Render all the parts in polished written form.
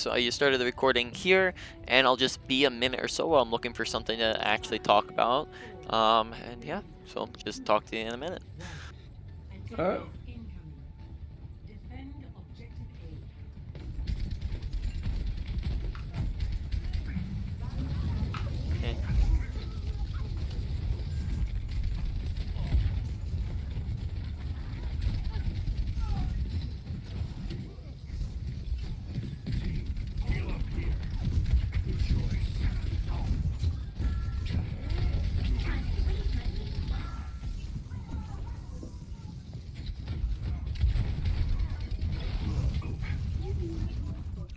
So I just started the recording here, and I'll just be a minute or so while I'm looking for something to actually talk about. And yeah, so I'll just talk to you in a minute. Alright. Okay.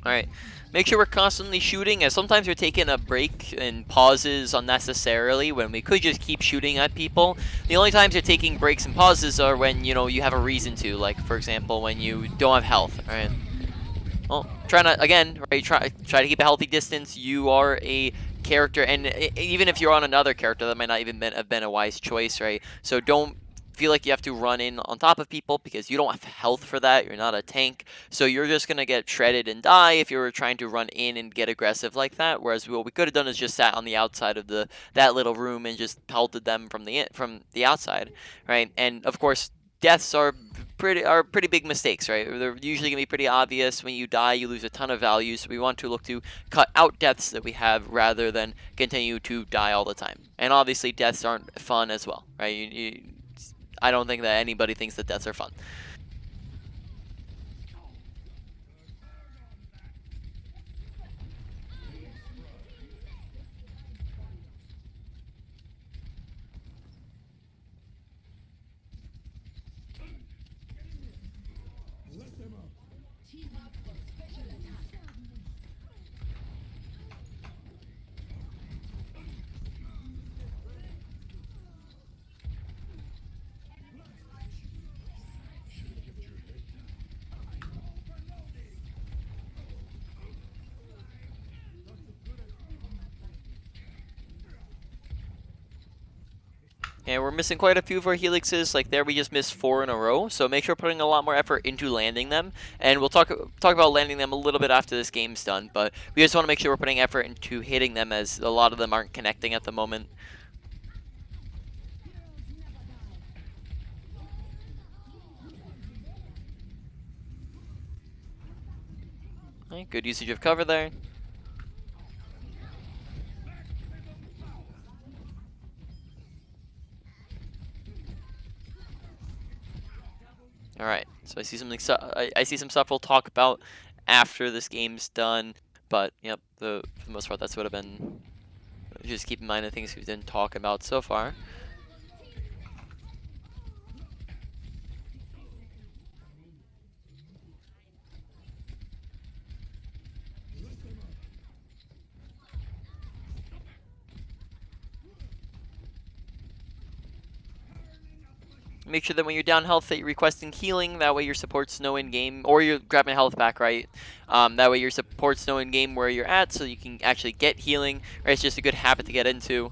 Alright, make sure we're constantly shooting, as sometimes we're taking a break and pauses unnecessarily when we could just keep shooting at people. The only times you're taking breaks and pauses are when, you have a reason to, like, for example, when you don't have health, right? Well, trying to, again, right, try to keep a healthy distance. You are a character, and even if you're on another character, that might not even have been a wise choice, right? So don't feel like you have to run in on top of people because you don't have health for that. You're not a tank, so you're just gonna get shredded and die if you were trying to run in and get aggressive like that. Whereas what we could have done is just sat on the outside of that little room and just pelted them from the outside, right? And of course, deaths are pretty big mistakes, right? They're usually gonna be pretty obvious. When you die, you lose a ton of value, so we want to look to cut out deaths that we have rather than continue to die all the time. And obviously, deaths aren't fun as well, right? I don't think that anybody thinks that deaths are fun. And we're missing quite a few of our helixes. Like there, we just missed 4 in a row. So make sure putting a lot more effort into landing them. And we'll talk about landing them a little bit after this game's done. But we just want to make sure we're putting effort into hitting them, as a lot of them aren't connecting at the moment. Right, good usage of cover there. All right, so I see something. I see some stuff we'll talk about after this game's done. But yep, for the most part, that's what I've been. Just keep in mind the things we've been talking about so far. Make sure that when you're down health that you're requesting healing. That way your supports know in game, or you're grabbing health back, right? That way your supports know in game where you're at, so you can actually get healing. Right? It's just a good habit to get into.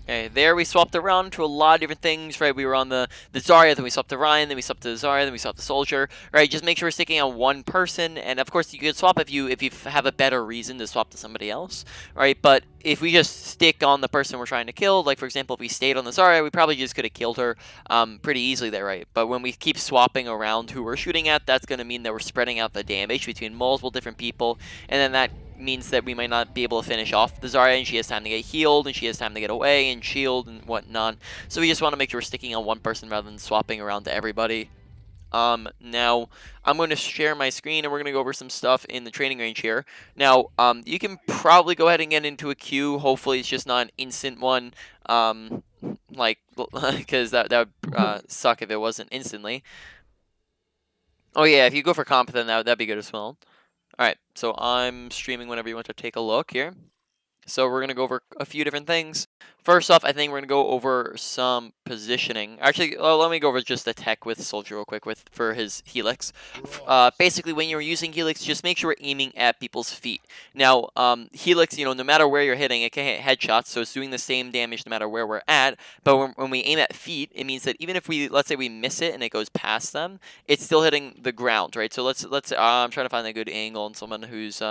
Okay, there we swapped around to a lot of different things, right? We were on the Zarya, then we swapped to Ryan, then we swapped to Zarya, then we swapped to Soldier, right? Just make sure we're sticking on one person, and of course you could swap if you have a better reason to swap to somebody else, right? But if we just stick on the person we're trying to kill, like for example, if we stayed on the Zarya, we probably just could have killed her pretty easily there, right? But when we keep swapping around who we're shooting at, that's going to mean that we're spreading out the damage between multiple different people, and then that means that we might not be able to finish off the Zarya, and she has time to get healed, and she has time to get away and shield and whatnot. So we just want to make sure we're sticking on one person rather than swapping around to everybody. Now I'm going to share my screen, and we're going to go over some stuff in the training range here. Now, you can probably go ahead and get into a queue. Hopefully it's just not an instant one. like, because that would suck if it wasn't instantly. Oh yeah, if you go for comp, then that'd be good as well. All right, so I'm streaming whenever you want to take a look here. So we're going to go over a few different things. First off, I think we're going to go over some positioning. Actually, let me go over just the tech with Soldier real quick for his Helix. Basically, when you're using Helix, just make sure we're aiming at people's feet. Now, Helix, no matter where you're hitting, it can hit headshots, so it's doing the same damage no matter where we're at. But when we aim at feet, it means that even if let's say we miss it and it goes past them, it's still hitting the ground, right? So let's I'm trying to find a good angle on someone who's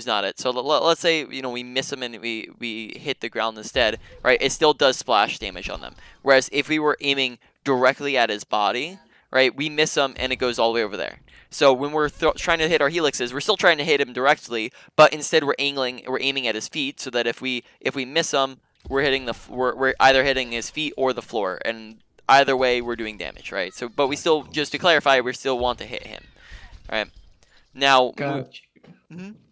not it. So let's say we miss them and we hit the ground instead, right? It still does splash damage on them. Whereas if we were aiming directly at his body, right, we miss him and it goes all the way over there. So when we're trying to hit our helixes, we're still trying to hit him directly, but instead we're aiming at his feet, so that if we miss him, we're hitting we're either hitting his feet or the floor, and either way we're doing damage, right? So, but we still, just to clarify, we still want to hit him, right? Now, Gotcha.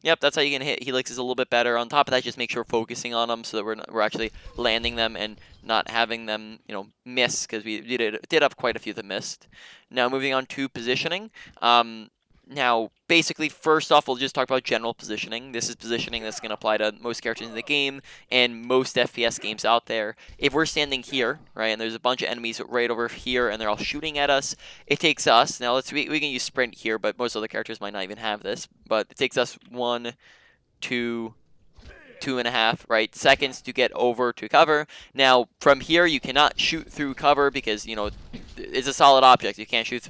Yep, that's how you can hit helixes a little bit better. On top of that, just make sure we're focusing on them so that we're actually landing them and not having them, miss, because we did have quite a few that missed. Now, moving on to positioning. Now, basically, first off, we'll just talk about general positioning. This is positioning that's going to apply to most characters in the game and most FPS games out there. If we're standing here, right, and there's a bunch of enemies right over here, and they're all shooting at us, it takes us, now we can use sprint here, but most other characters might not even have this, but it takes us 1, 2, 2.5, right, seconds to get over to cover. Now, from here, you cannot shoot through cover because, it's a solid object. You can't shoot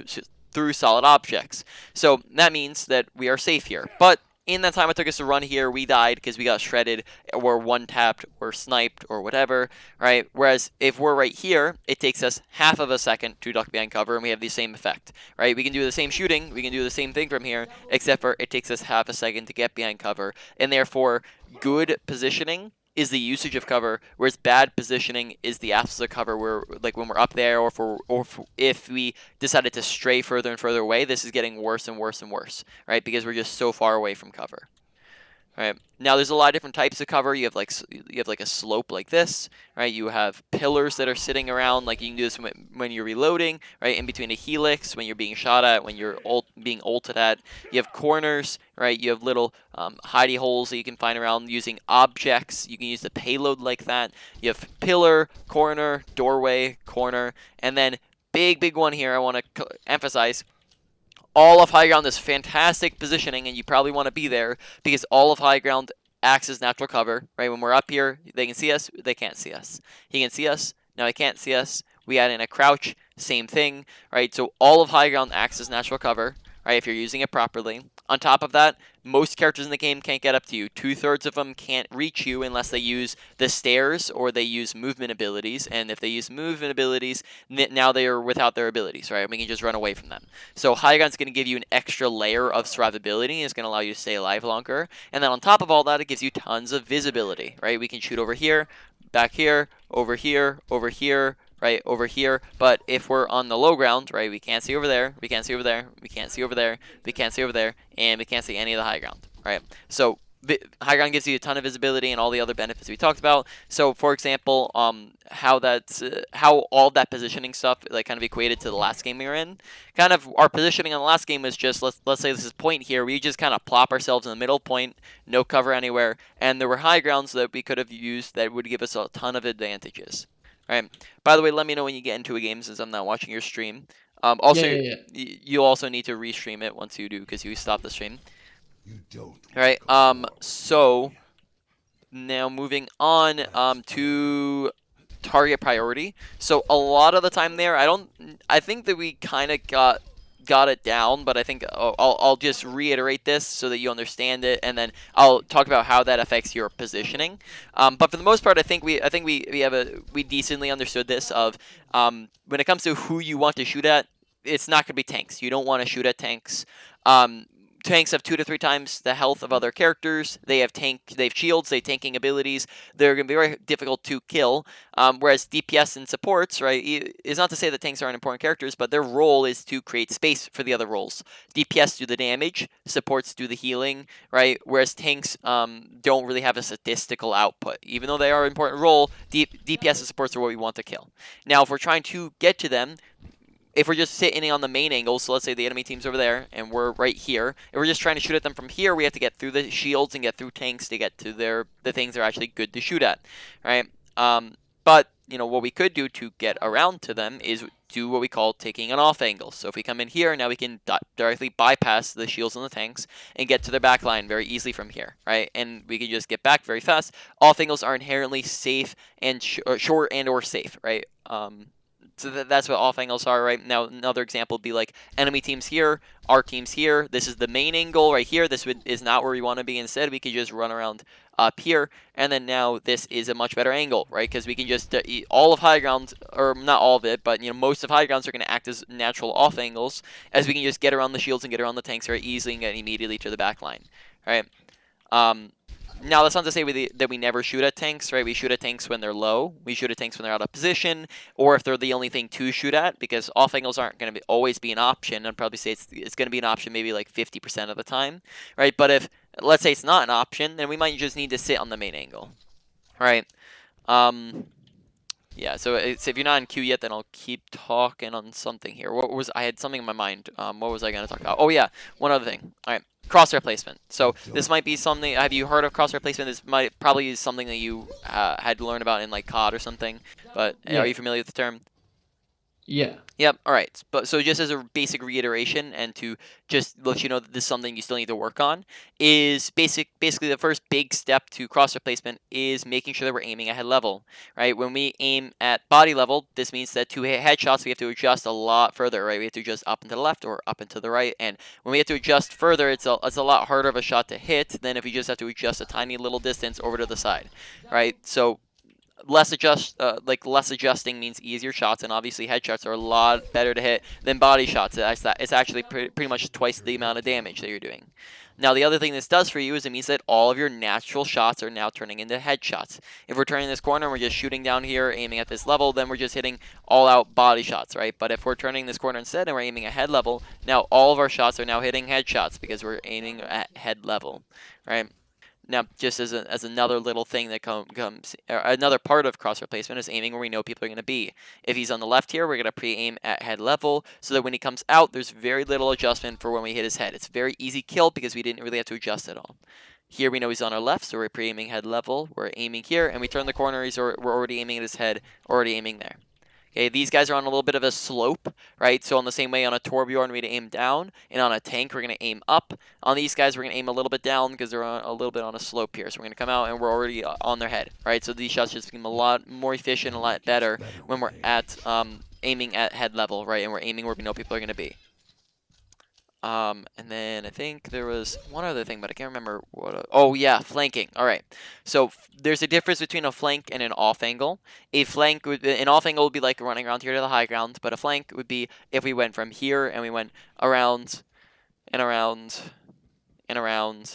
through solid objects. So that means that we are safe here. But in that time it took us to run here, we died because we got shredded or one-tapped or sniped or whatever, right? Whereas if we're right here, it takes us half of a second to duck behind cover, and we have the same effect, right? We can do the same shooting, we can do the same thing from here, except for it takes us half a second to get behind cover, and therefore good positioning is the usage of cover, whereas bad positioning is the absence of cover. Where, like, when we're up there, if we decided to stray further and further away, this is getting worse and worse and worse, right? Because we're just so far away from cover. Right. Now there's a lot of different types of cover. You have like a slope like this, right? You have pillars that are sitting around, like you can do this when you're reloading, right? In between a helix, when you're being shot at, when you're being ulted at. You have corners, right? You have little hidey holes that you can find around using objects. You can use the payload like that. You have pillar, corner, doorway, corner, and then big one here I want to emphasize. All of high ground is fantastic positioning, and you probably want to be there because all of high ground acts as natural cover, right? When we're up here, they can see us, they can't see us. He can see us, now he can't see us. We add in a crouch, same thing, right? So all of high ground acts as natural cover, right, if you're using it properly. On top of that, most characters in the game can't get up to you. 2/3 of them can't reach you unless they use the stairs or they use movement abilities. And if they use movement abilities, now they are without their abilities, right? We can just run away from them. So high ground's going to give you an extra layer of survivability. It's going to allow you to stay alive longer. And then on top of all that, it gives you tons of visibility, right? We can shoot over here, back here, over here, over here, right, over here. But if we're on the low ground, right, we can't see over there, we can't see over there, we can't see over there, we can't see over there, and we can't see any of the high ground, right? So high ground gives you a ton of visibility and all the other benefits we talked about. So for example, how all that positioning stuff like kind of equated to the last game we were in. Kind of our positioning on the last game was just, let's say this is point here, we just kind of plop ourselves in the middle point, no cover anywhere, and there were high grounds that we could have used that would give us a ton of advantages. Right. By the way, let me know when you get into a game since I'm not watching your stream. Also, Yeah. you also need to restream it once you do because you stop the stream. You don't. All right. So now moving on to target priority. So a lot of the time there, I think that we kind of got it down, but I think I'll just reiterate this so that you understand it, and then I'll talk about how that affects your positioning. But for the most part, I think we decently understood this of when it comes to who you want to shoot at. It's not going to be tanks. You don't want to shoot at tanks. tanks have 2 to 3 times the health of other characters. They have shields, they have tanking abilities. They're going to be very difficult to kill. Whereas DPS and supports, right, is not to say that tanks aren't important characters, but their role is to create space for the other roles. DPS do the damage, supports do the healing, right? Whereas tanks don't really have a statistical output. Even though they are an important role, DPS and supports are what we want to kill. Now, if we're trying to get to them, if we're just sitting on the main angle, so let's say the enemy team's over there and we're right here, if we're just trying to shoot at them from here, we have to get through the shields and get through tanks to get to the things that are actually good to shoot at, right? But what we could do to get around to them is do what we call taking an off angle. So if we come in here, now we can directly bypass the shields and the tanks and get to their back line very easily from here, right? And we can just get back very fast. Off angles are inherently safe and short and or safe, right? So that's what off angles are, right? Now, another example would be like enemy teams here, our teams here. This is the main angle right here. This is not where we want to be. Instead, we could just run around up here. And then now this is a much better angle, right? Because we can just all of high ground, or not all of it, but most of high grounds are going to act as natural off angles, as we can just get around the shields and get around the tanks very easily and get immediately to the back line, right? Now, that's not to say that we never shoot at tanks, right? We shoot at tanks when they're low. We shoot at tanks when they're out of position, or if they're the only thing to shoot at, because off angles aren't going to always be an option. I'd probably say it's going to be an option maybe like 50% of the time, right? But if, let's say it's not an option, then we might just need to sit on the main angle, right? Yeah, so if you're not in queue yet, then I'll keep talking on something here. I had something in my mind. What was I going to talk about? Oh, yeah, one other thing. All right. Crosshair placement. So this might be something. Have you heard of crosshair placement? This might probably is something that you had to learn about in like COD or something. But Yeah. are you familiar with the term? Yeah. Yep. All right. But so just as a basic reiteration, and to just let you know that this is something you still need to work on, is basically the first big step to crosshair placement is making sure that we're aiming at head level. Right. When we aim at body level, this means that to hit headshots we have to adjust a lot further. Right. We have to adjust up and to the left or up and to the right. And when we have to adjust further, it's a lot harder of a shot to hit than if we just have to adjust a tiny little distance over to the side. Right. So less adjusting means easier shots, and obviously headshots are a lot better to hit than body shots. It's actually pretty much twice the amount of damage that you're doing. Now, the other thing this does for you is it means that all of your natural shots are now turning into headshots. If we're turning this corner and we're just shooting down here, aiming at this level, then we're just hitting all-out body shots, right? But if we're turning this corner instead and we're aiming at head level, now all of our shots are now hitting headshots because we're aiming at head level, right? Now, just as another little thing that comes, another part of crosshair placement is aiming where we know people are going to be. If he's on the left here, we're going to pre-aim at head level so that when he comes out, there's very little adjustment for when we hit his head. It's a very easy kill because we didn't really have to adjust at all. Here we know he's on our left, so we're pre-aiming head level. We're aiming here, and we turn the corner. We're already aiming at his head, already aiming there. Okay, these guys are on a little bit of a slope, right? So on the same way on a Torbjorn, we'd aim down, and on a tank, we're going to aim up. On these guys, we're going to aim a little bit down because they're a little bit on a slope here. So we're going to come out, and we're already on their head, right? So these shots just become a lot more efficient, a lot better when we're at aiming at head level, right? And we're aiming where we know people are going to be. And then I think there was one other thing, but I can't remember what. Oh yeah, flanking. All right. So there's a difference between a flank and an off angle. An off angle would be like running around here to the high ground, but a flank would be if we went from here and we went around and around and around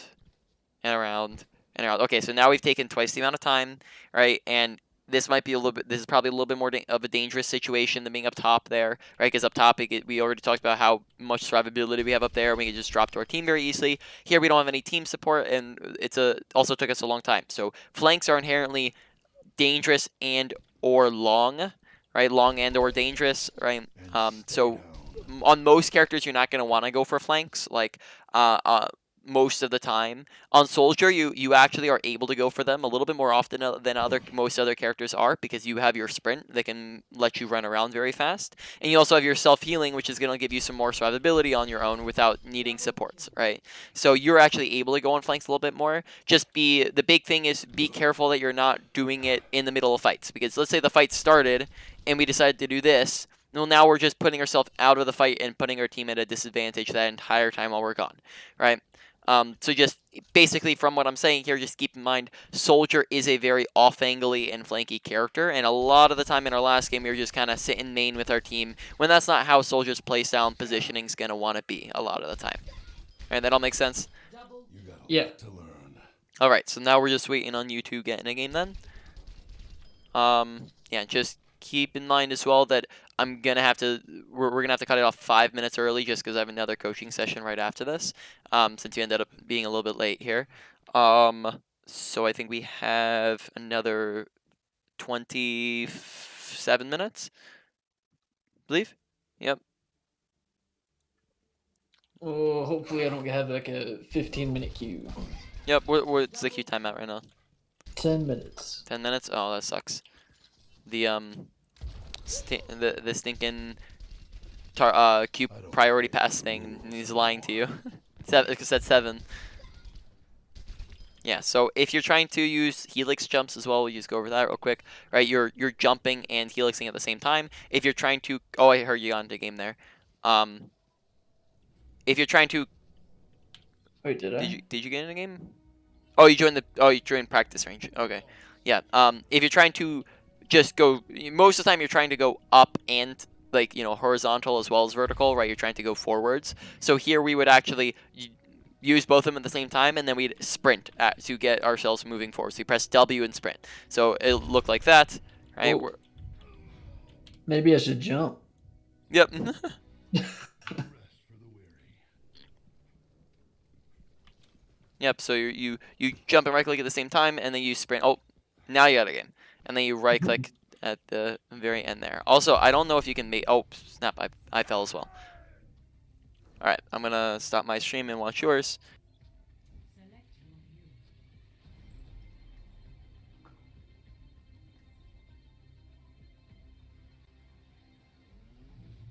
and around and around. Okay, so now we've taken twice the amount of time, right? And this might be a little bit. This is probably a little bit more of a dangerous situation than being up top there, right? Because up top, we already talked about how much survivability we have up there. We can just drop to our team very easily. Here, we don't have any team support, and also took us a long time. So flanks are inherently dangerous and or long, right? Long and or dangerous, right? So on most characters, you're not going to want to go for flanks, like most of the time. On Soldier, you actually are able to go for them a little bit more often than most other characters are, because you have your sprint that can let you run around very fast, and you also have your self-healing, which is going to give you some more survivability on your own without needing supports, right? So you're actually able to go on flanks a little bit more. The big thing is be careful that you're not doing it in the middle of fights, because let's say the fight started and we decided to do this. Well, now we're just putting ourselves out of the fight and putting our team at a disadvantage that entire time while we're gone, right? So just basically from what I'm saying here, just keep in mind, Soldier is a very off-angly and flanky character, and a lot of the time in our last game, we were just kind of sitting main with our team, when that's not how Soldier's playstyle and positioning is going to want to be a lot of the time. Alright, that all makes sense? Yeah. Alright, so now we're just waiting on you to get in a game then. Yeah, just keep in mind as well that we're gonna have to cut it off 5 minutes early just because I have another coaching session right after this. Since you ended up being a little bit late here. So I think we have another 27 minutes, I believe. Yep. Oh, hopefully I don't have like a 15-minute queue. Yep. What's the queue time at right now? 10 minutes. 10 minutes. Oh, that sucks. The the stinking queue priority pass thing. He's lying to you. It said 7. Yeah, so if you're trying to use helix jumps as well, we'll just go over that real quick. Right, you're jumping and helixing at the same time. If you're trying to, oh, I heard you got into game there. If you're trying to, Wait, did I? did you get in a game? Oh, you joined practice range. Okay, yeah. If you're trying to just go, most of the time you're trying to go up and like horizontal as well as vertical, right? You're trying to go forwards. So here we would actually use both of them at the same time, and then we'd sprint to get ourselves moving forward. So you press W and sprint. So it'll look like that, right? Oh. Maybe I should jump. Yep. Yep. So you jump and right click at the same time, and then you sprint. Oh, now you got a game, and then you right click at the very end there. Also, I don't know if you can make. Oh snap! I fell as well. All right, I'm gonna stop my stream and watch yours.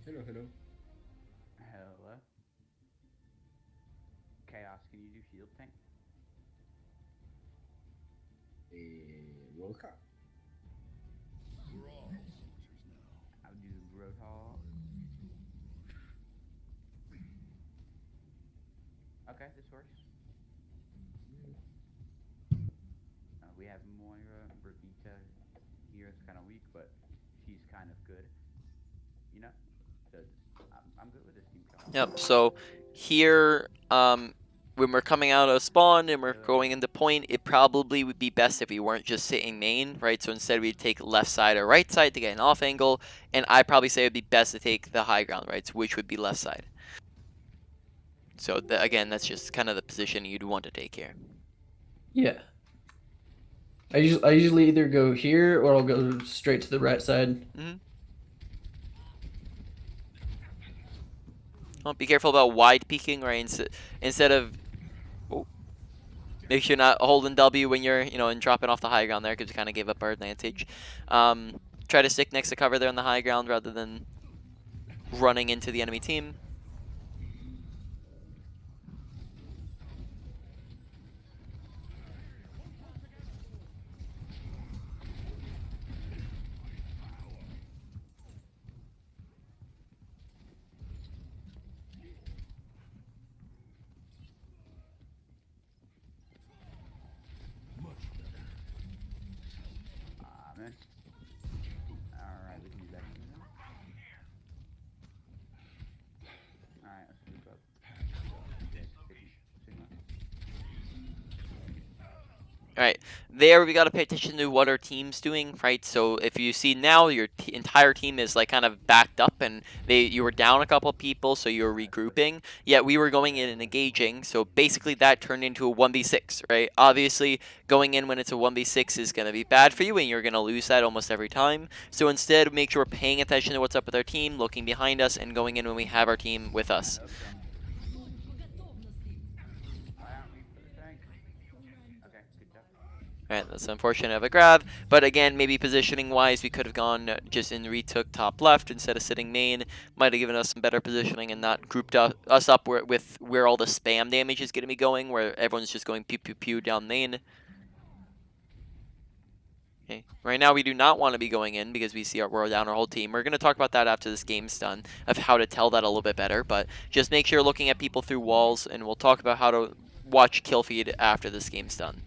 Hello, hello. Hello. Chaos, can you do shield tank? World Cup. I'll do Roadhog. Okay, this works. We have Moira, Brigitte. Here it's kind of weak, but she's kind of good. You know? So I'm good with this team. Yep. So here, when we're coming out of spawn and we're going into point, it probably would be best if we weren't just sitting main, right? So instead we'd take left side or right side to get an off angle, and I'd probably say it'd be best to take the high ground, right? Which would be left side. So again, that's just kind of the position you'd want to take here. Yeah. I usually either go here or I'll go straight to the right side. Mm-hmm. Well, be careful about wide peeking, right? Instead of, oh, make sure you're not holding W when you're, and dropping off the high ground there, because you kind of gave up our advantage. Try to stick next to cover there on the high ground rather than running into the enemy team. Man. Alright, we can do that. Alright, let's move up. Alright, there we gotta pay attention to what our team's doing, right? So if you see now, your entire team is like kind of backed up, and you were down a couple people, so you were regrouping. Yet we were going in and engaging, so basically that turned into a 1v6, right? Obviously, going in when it's a 1v6 is gonna be bad for you, and you're gonna lose that almost every time. So instead, make sure we're paying attention to what's up with our team, looking behind us, and going in when we have our team with us. Alright, that's unfortunate of a grab, but again, maybe positioning-wise, we could have gone just in retook top left instead of sitting main. Might have given us some better positioning and not grouped us up with where all the spam damage is going to be going, where everyone's just going pew pew pew down main. Okay, right now we do not want to be going in because we see we're down our whole team. We're going to talk about that after this game's done, of how to tell that a little bit better, but just make sure you're looking at people through walls, and we'll talk about how to watch kill feed after this game's done.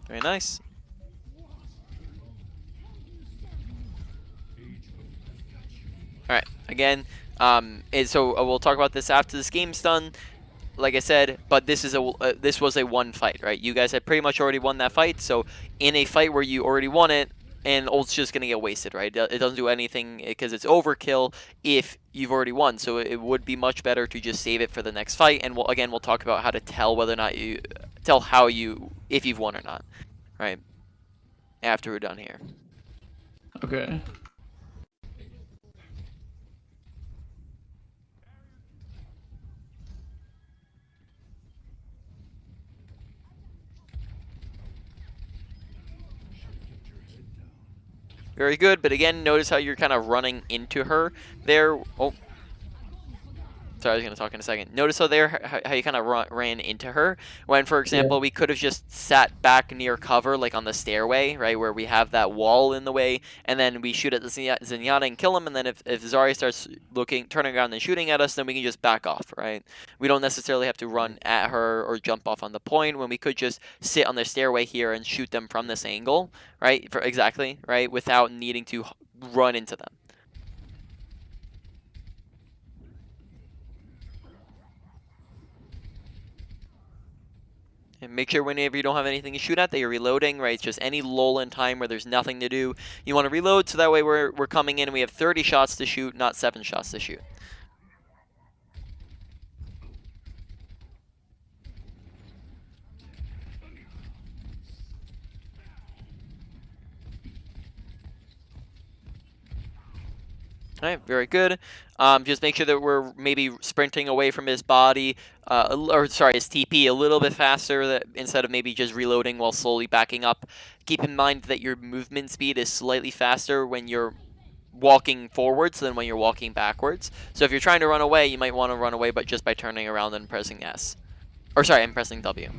Very nice. All right. Again, so we'll talk about this after this game's done. Like I said, but this was a one fight, right? You guys had pretty much already won that fight. So in a fight where you already won it, and ult's just gonna get wasted, right? It doesn't do anything because it's overkill if you've already won. So it would be much better to just save it for the next fight. And we'll talk about how to tell whether or not if you've won or not, right? After we're done here. Okay. Very good, but again, notice how you're kind of running into her there. Oh, sorry, I was going to talk in a second. Notice how you kind of ran into her when, for example, we could have just sat back near cover, like on the stairway, right, where we have that wall in the way, and then we shoot at the Zenyatta and kill him, and then if Zarya starts turning around and shooting at us, then we can just back off, right? We don't necessarily have to run at her or jump off on the point when we could just sit on the stairway here and shoot them from this angle, right? Exactly, right, without needing to run into them. And make sure whenever you don't have anything to shoot at that you're reloading, right? It's just any lull in time where there's nothing to do. You want to reload so that way we're coming in and we have 30 shots to shoot, not 7 shots to shoot. Alright, very good. Just make sure that we're maybe sprinting away from his body, his TP a little bit faster instead of maybe just reloading while slowly backing up. Keep in mind that your movement speed is slightly faster when you're walking forwards than when you're walking backwards. So if you're trying to run away, you might want to run away, but just by turning around and pressing S. Or sorry, I'm pressing W.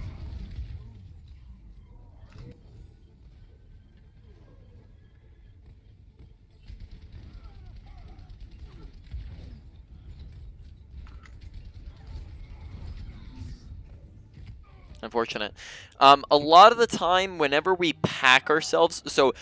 Unfortunate. A lot of the time, whenever we pack ourselves, so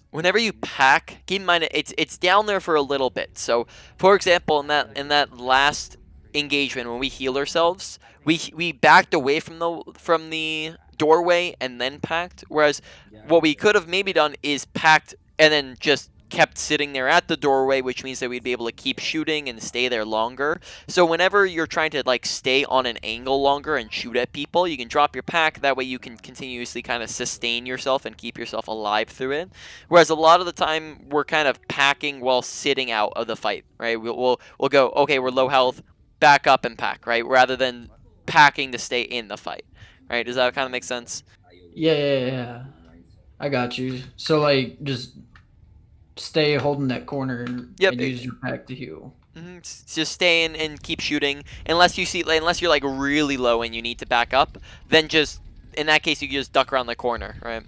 whenever you pack, keep in mind it's down there for a little bit. So, for example, in that last engagement when we healed ourselves, we backed away from the doorway and then packed. Whereas what we could have maybe done is packed and then just kept sitting there at the doorway, which means that we'd be able to keep shooting and stay there longer. So whenever you're trying to like stay on an angle longer and shoot at people, you can drop your pack. That way you can continuously kind of sustain yourself and keep yourself alive through it. Whereas a lot of the time we're kind of packing while sitting out of the fight, right? We'll go, okay, we're low health, back up and pack, right? Rather than packing to stay in the fight, right? Does that kind of make sense? Yeah. I got you. So like just stay holding that corner and use your pack to heal. Just stay in and keep shooting unless you're like really low and you need to back up. Then just in that case you can just duck around the corner, right?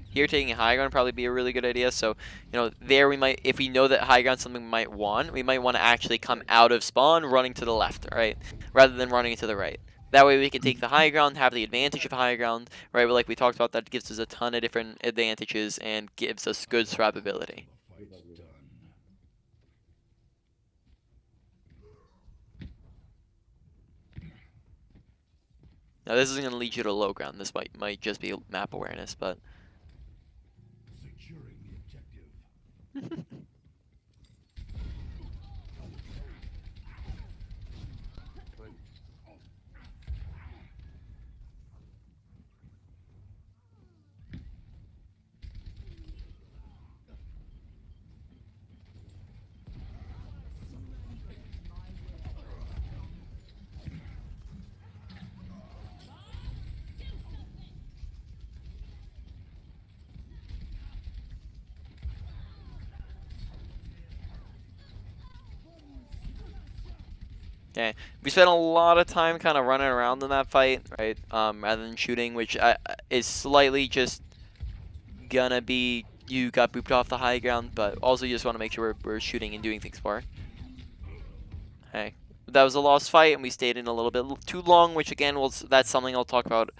Here, taking a high ground would probably be a really good idea. So, there we might, if we know that high ground something we might want to actually come out of spawn running to the left, right? Rather than running to the right. That way we can take the high ground, have the advantage of high ground, right? But like we talked about, that gives us a ton of different advantages and gives us good survivability. Now this is going to lead you to low ground. This might just be map awareness, but... Okay, we spent a lot of time kind of running around in that fight, right? Rather than shooting, which is slightly just gonna be you got booped off the high ground, but also you just want to make sure we're shooting and doing things for. Okay, that was a lost fight, and we stayed in a little bit too long, which again, that's something I'll talk about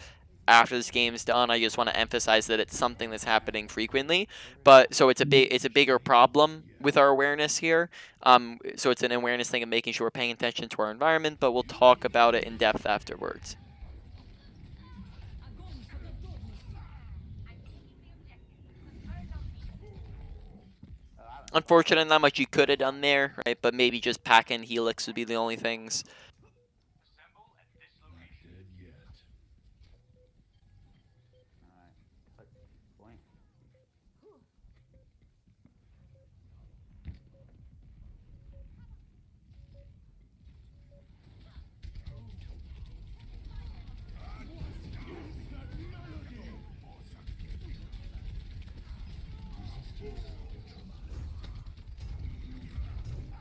after this game's done. I just want to emphasize that it's something that's happening frequently, but so it's a bigger problem with our awareness here. So it's an awareness thing of making sure we're paying attention to our environment, but we'll talk about it in depth afterwards. Unfortunately, not much you could have done there, right? But maybe just pack and helix would be the only things.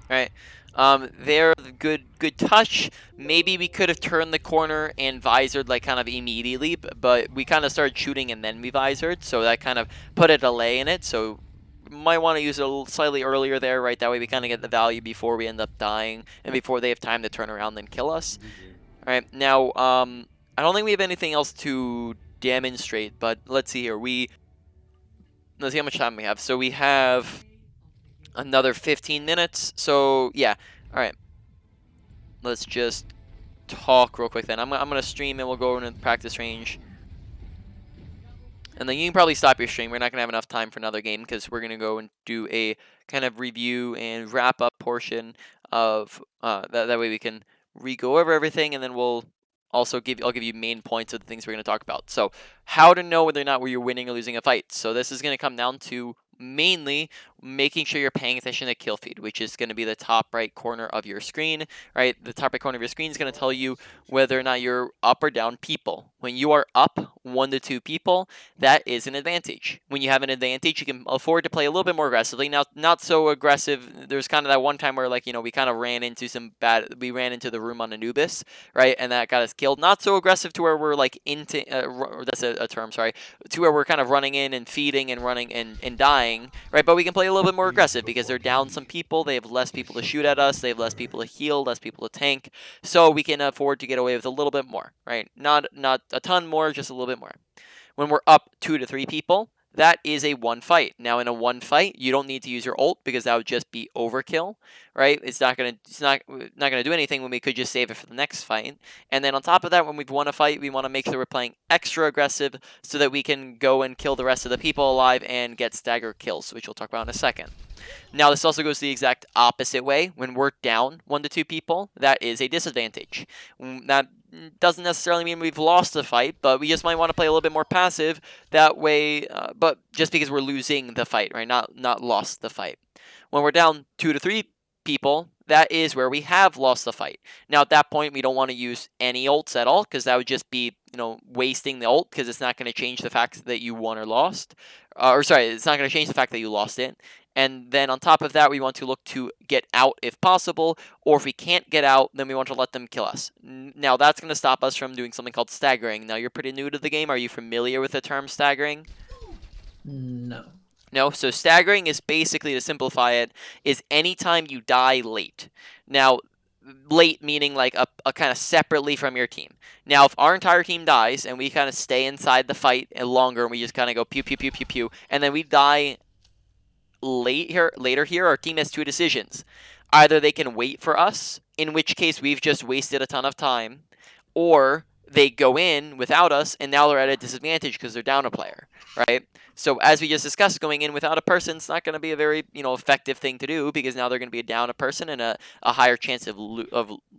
Right. There, good touch. Maybe we could have turned the corner and visored like kind of immediately, but we kind of started shooting and then we visored, so that kind of put a delay in it. So might want to use it a little slightly earlier there, right? That way we kind of get the value before we end up dying and before they have time to turn around and kill us. All right. Now, I don't think we have anything else to demonstrate, but let's see here. Let's see how much time we have. So we have another 15 minutes. So yeah, all right. Let's just talk real quick then. I'm gonna stream and we'll go into practice range. And then you can probably stop your stream. We're not gonna have enough time for another game because we're gonna go and do a kind of review and wrap up portion of that way we can re-go over everything, and then we'll also I'll give you main points of the things we're gonna talk about. So how to know whether or not you're winning or losing a fight. So this is gonna come down to mainly making sure you're paying attention to kill feed, which is going to be the top right corner of your screen, right? The top right corner of your screen is going to tell you whether or not you're up or down people. When you are up 1 to 2 people, that is an advantage. When you have an advantage, you can afford to play a little bit more aggressively. Now, not so aggressive. There's kind of that one time where, like, we kind of ran into we ran into the room on Anubis, right? And that got us killed. Not so aggressive to where we're like into, that's a term, sorry, to where we're kind of running in and feeding and running and dying. Right, but we can play a little bit more aggressive because they're down some people. They have less people to shoot at us. They have less people to heal, less people to tank. So we can afford to get away with a little bit more, right? Not a ton more, just a little bit more. When we're up 2 to 3 people, that is a one fight. Now, in a one fight, you don't need to use your ult because that would just be overkill, right? It's not gonna do anything when we could just save it for the next fight. And then on top of that, when we've won a fight, we want to make sure we're playing extra aggressive so that we can go and kill the rest of the people alive and get stagger kills, which we'll talk about in a second. Now, this also goes the exact opposite way. When we're down 1 to 2 people, that is a disadvantage. That doesn't necessarily mean we've lost the fight, but we just might want to play a little bit more passive that way, but just because we're losing the fight, right? Not lost the fight. When we're down 2 to 3 people, that is where we have lost the fight. Now, at that point, we don't want to use any ults at all because that would just be, wasting the ult because it's not going to change the fact that you won or lost. It's not going to change the fact that you lost it. And then on top of that, we want to look to get out if possible, or if we can't get out, then we want to let them kill us. Now, that's going to stop us from doing something called staggering. Now, you're pretty new to the game. Are you familiar with the term staggering? No. No? So staggering is basically, to simplify it, is anytime you die late. Now, late meaning like a kind of separately from your team. Now, if our entire team dies and we kind of stay inside the fight longer and we just kind of go pew, pew, pew, pew, pew, and then we die later here, our team has 2 decisions. Either they can wait for us, in which case we've just wasted a ton of time, or they go in without us and now they're at a disadvantage because they're down a player, right? So as we just discussed, going in without a person is not going to be a very effective thing to do because now they're going to be down a person and a higher chance of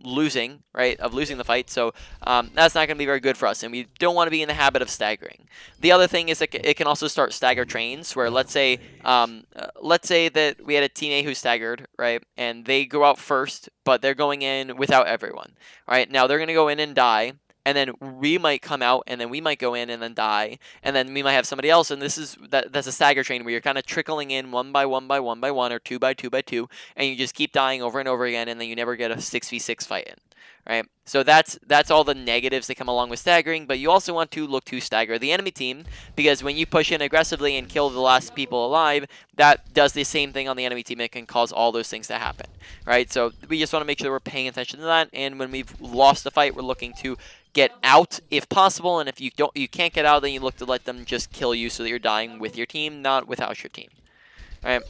losing, right? Of losing the fight. So that's not going to be very good for us, and we don't want to be in the habit of staggering. The other thing is that it can also start stagger trains where let's say that we had a teammate who staggered, right? And they go out first, but they're going in without everyone, right? Now they're going to go in and die. and then we might come out, and then we might go in and then die, and then we might have somebody else, and that's a stagger train where you're kind of trickling in one by one by one by one, or two by two by two, and you just keep dying over and over again, and then you never get a 6v6 fight in. Right, so that's all the negatives that come along with staggering, but you also want to look to stagger the enemy team, because when you push in aggressively and kill the last people alive, that does the same thing on the enemy team. It can cause all those things to happen, right? So we just want to make sure we're paying attention to that, and when we've lost a fight, we're looking to get out if possible, and if you can't get out, then you look to let them just kill you so that you're dying with your team, not without your team. All right.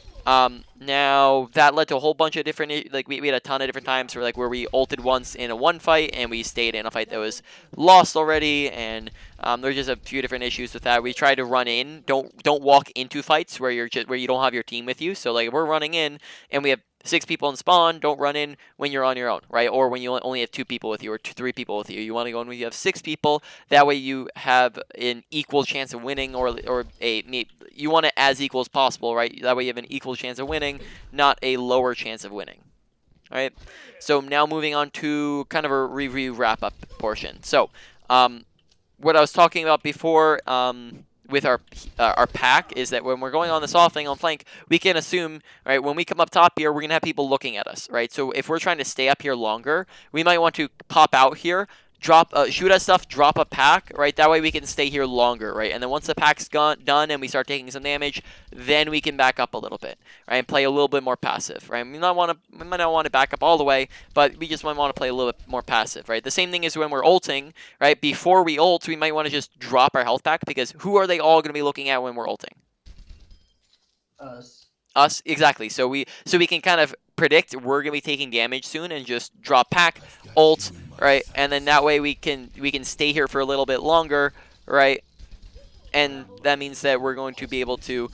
Now that led to a whole bunch of different, like we had a ton of different times where we ulted once in a one fight and we stayed in a fight that was lost already, and there's just a few different issues with that. We try to run in, don't walk into fights where you don't have your team with you. So like if we're running in and we have 6 people in spawn, don't run in when you're on your own, right? Or when you only have 2 people with you, or 3 people with you. You want to go in when you have 6 people. That way you have an equal chance of winning, you want it as equal as possible, right? That way you have an equal chance of winning, not a lower chance of winning. All right. So now moving on to kind of a review wrap-up portion. So, what I was talking about before, with our pack, is that when we're going on this offing on flank, we can assume, right, when we come up top here, we're going to have people looking at us, right? So if we're trying to stay up here longer, we might want to pop out here, shoot at stuff, drop a pack, right? That way we can stay here longer, right? And then once the pack's done and we start taking some damage, then we can back up a little bit, right? And play a little bit more passive, right? We might not want to back up all the way, but we just might want to play a little bit more passive, right? The same thing is when we're ulting, right? Before we ult, we might want to just drop our health pack, because who are they all going to be looking at when we're ulting? Us, exactly. So we can kind of predict we're gonna be taking damage soon and just drop pack, ult, right? And then that way we can stay here for a little bit longer, right? And that means that we're going to be able to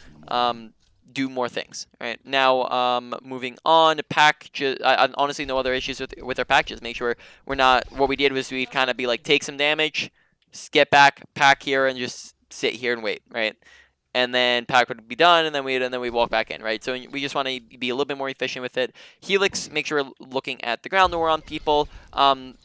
do more things, right? Now, moving on, pack. I honestly no other issues with our pack. Just make sure we're not. What we did was we kind of be like, take some damage, get back, pack here, and just sit here and wait, right? And then pack would be done, and then we walk back in, right? So we just want to be a little bit more efficient with it. Helix, make sure we're looking at the ground when we're on people, and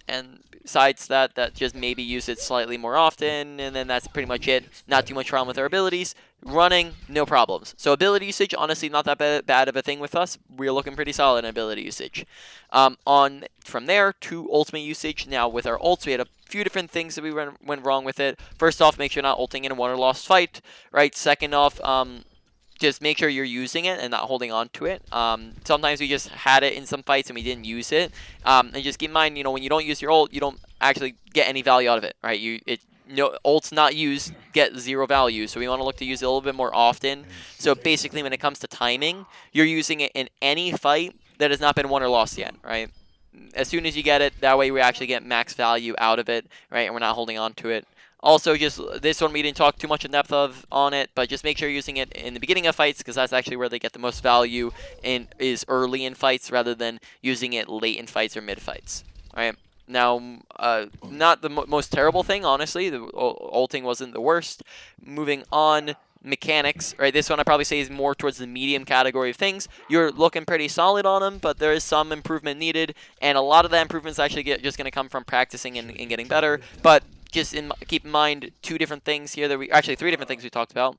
besides that, just maybe use it slightly more often, and then that's pretty much it. Not too much problem with our abilities. Running, no problems. So ability usage, honestly, not that bad of a thing with us. We're looking pretty solid in ability usage. From there to ultimate usage. Now with our ults, we had a few different things that we went wrong with it. First off, make sure you're not ulting in a won or lost fight, right? Second off, just make sure you're using it and not holding on to it. Sometimes we just had it in some fights and we didn't use it. And just keep in mind, when you don't use your ult, you don't actually get any value out of it, right? Ult's not used, get 0 value, so we want to look to use it a little bit more often. So basically, when it comes to timing, you're using it in any fight that has not been won or lost yet, right? As soon as you get it, that way we actually get max value out of it, right? And we're not holding on to it. Also, just this one we didn't talk too much in depth on it, but just make sure you're using it in the beginning of fights, because that's actually where they get the most value, is early in fights rather than using it late in fights or mid fights. All right. Now, not the most terrible thing, honestly. The ulting wasn't the worst. Moving on, mechanics, right? This one I probably say is more towards the medium category of things. You're looking pretty solid on them, but there is some improvement needed, and a lot of that improvement's actually just going to come from practicing and getting better. But just keep in mind 2 different things here actually 3 different things we talked about.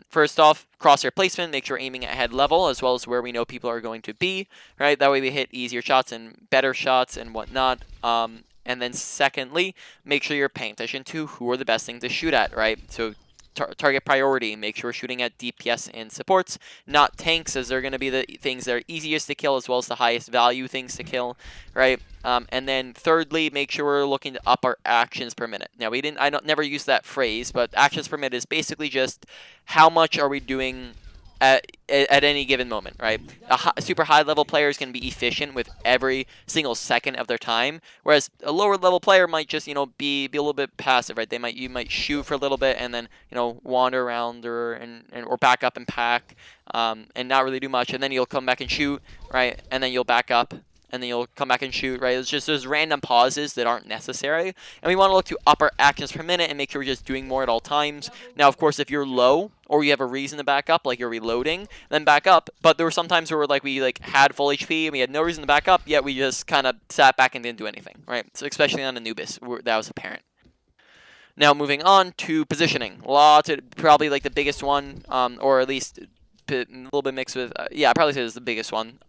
First off, crosshair placement. Make sure we're aiming at head level as well as where we know people are going to be, right? That way we hit easier shots and better shots and whatnot. And then secondly, make sure you're paying attention to who are the best things to shoot at, right? So target priority. Make sure we're shooting at DPS and supports, not tanks, as they're going to be the things that are easiest to kill as well as the highest value things to kill, right? And then thirdly, make sure we're looking to up our actions per minute. Now I never use that phrase, but actions per minute is basically just how much are we doing at any given moment, right? Super high level players can be efficient with every single second of their time, whereas a lower level player might just be a little bit passive, right? You might shoot for a little bit and then wander around or back up and pack, and not really do much, and then you'll come back and shoot, right? And then you'll back up, and then you'll come back and shoot, right? It's just those random pauses that aren't necessary. And we want to look to up our actions per minute and make sure we're just doing more at all times. Now, of course, if you're low or you have a reason to back up, like you're reloading, then back up. But there were some times where like we had full HP and we had no reason to back up, yet we just kind of sat back and didn't do anything, right? So especially on Anubis, that was apparent. Now moving on to positioning. Probably like the biggest one, or at least a little bit mixed with, yeah, I'd probably say this is the biggest one.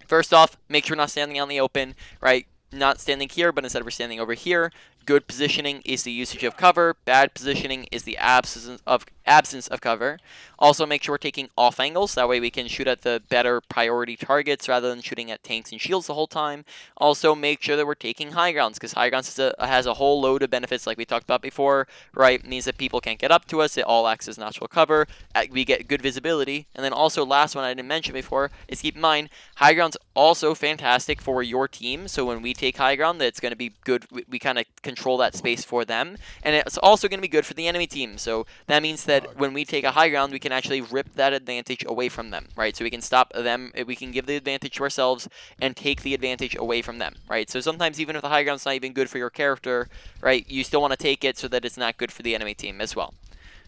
First off, make sure we're not standing out in the open, right? Not standing here, but instead we're standing over here. Good positioning is the usage of cover. Bad positioning is the absence of cover. Also, make sure we're taking off angles. That way we can shoot at the better priority targets rather than shooting at tanks and shields the whole time. Also, make sure that we're taking high grounds, because high grounds has a whole load of benefits like we talked about before, right? It means that people can't get up to us. It all acts as natural cover. We get good visibility. And then also, last one I didn't mention before is keep in mind, high ground's also fantastic for your team. So when we take high ground, that's going to be good. We kind of control that space for them. And it's also going to be good for the enemy team. So that means that when we take a high ground, we can actually rip that advantage away from them, right? So we can stop them, we can give the advantage to ourselves and take the advantage away from them, right? So sometimes even if the high ground's not even good for your character, right, you still want to take it so that it's not good for the enemy team as well,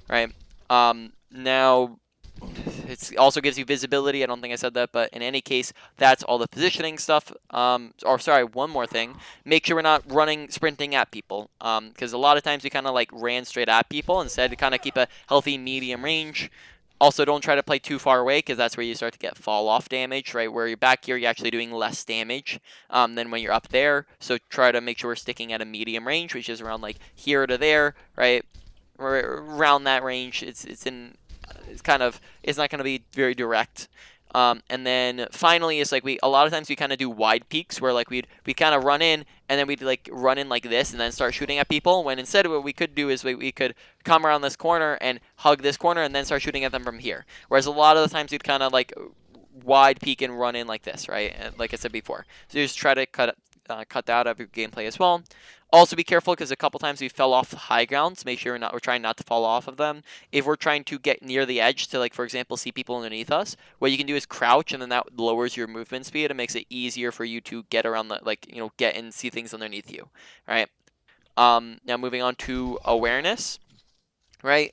right? Now, it also gives you visibility. I don't think I said that, but in any case, that's all the positioning stuff. Or sorry, one more thing. Make sure we're not sprinting at people, because a lot of times we kind of like ran straight at people instead to kind of keep a healthy medium range. Also, don't try to play too far away, because that's where you start to get fall-off damage, right? Where you're back here, you're actually doing less damage than when you're up there. So try to make sure we're sticking at a medium range, which is around like here to there, right? Around that range. It's not going to be very direct. And then finally, it's like a lot of times we kind of do wide peaks where like we kind of run in and then we'd like run in like this and then start shooting at people, when instead what we could do is we could come around this corner and hug this corner and then start shooting at them from here. Whereas a lot of the times we'd kind of like wide peak and run in like this, right? And like I said before. So just try to cut that out of your gameplay as well. Also be careful, because a couple times we fell off the high grounds. Make sure we're trying not to fall off of them. If we're trying to get near the edge to, like, for example, see people underneath us, what you can do is crouch, and then that lowers your movement speed and makes it easier for you to get around get and see things underneath you. All right. Now moving on to awareness. Right.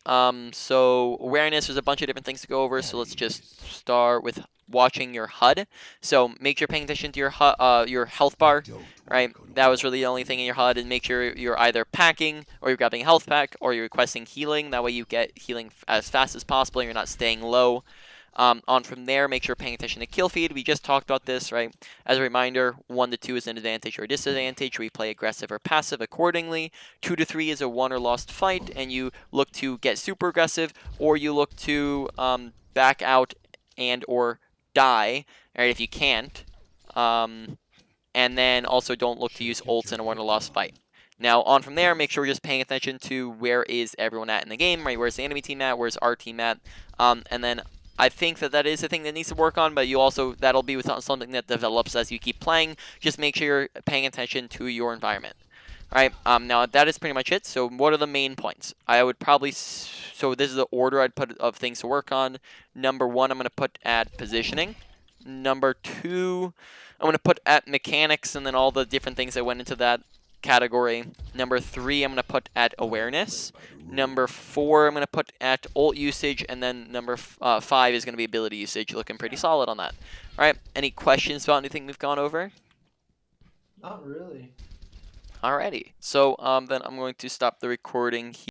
So awareness, there's a bunch of different things to go over. So let's just start with watching your HUD. So make sure you're paying attention to your health bar, right? That was really the only thing in your HUD, and make sure you're either packing or you're grabbing a health pack or you're requesting healing. That way you get healing as fast as possible and you're not staying low. On from there, make sure you're paying attention to kill feed. We just talked about this, right? As a reminder, 1 to 2 is an advantage or a disadvantage. We play aggressive or passive accordingly. 2 to 3 is a won or lost fight, and you look to get super aggressive, or you look to back out and or die, right, if you can't. And then also don't look to use ults in a won or lost fight. Now, on from there, make sure we're just paying attention to where is everyone at in the game, right? Where's the enemy team at? Where's our team at? And then I think that is a thing that needs to work on, but that'll be something that develops as you keep playing. Just make sure you're paying attention to your environment. All right. Now that is pretty much it. So what are the main points? I would probably, so this is the order I'd put of things to work on. Number 1, I'm going to put at positioning. Number 2, I'm going to put at mechanics and then all the different things that went into that category. Number 3, I'm going to put at awareness. Number 4, I'm going to put at ult usage, and then number 5 is going to be ability usage. Looking pretty solid on that. All right. Any questions about anything we've gone over? Not really. Alrighty. So then I'm going to stop the recording here.